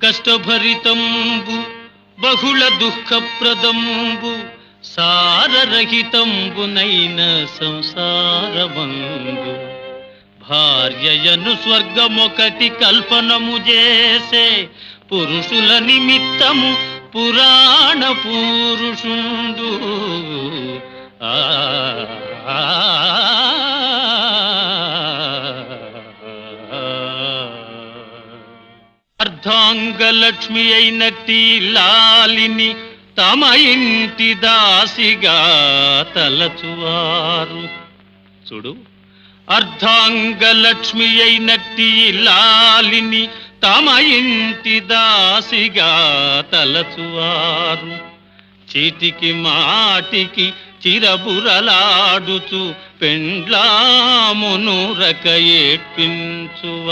కష్టభరితంబు బహుళ దుఃఖప్రదంబు సారరహితంబునైన సంసారమందు భార్యయను స్వర్గమొకటి కల్పనము చేసే పురుషుల నిమిత్తము పురాణ పురుషుండు అర్ధాంగలక్ష్మి అయినట్టి లాలిని తమ ఇంటి దాసిగా తలచువారు. చూడు, అర్ధాంగలక్ష్మి అయినట్టి లాలిని తమ ఇంటి దాసిగా తలచువారు. చీటికి మాటికి చిరబురలాడుచు పెండ్లామును రక ఏడ్పించువారు.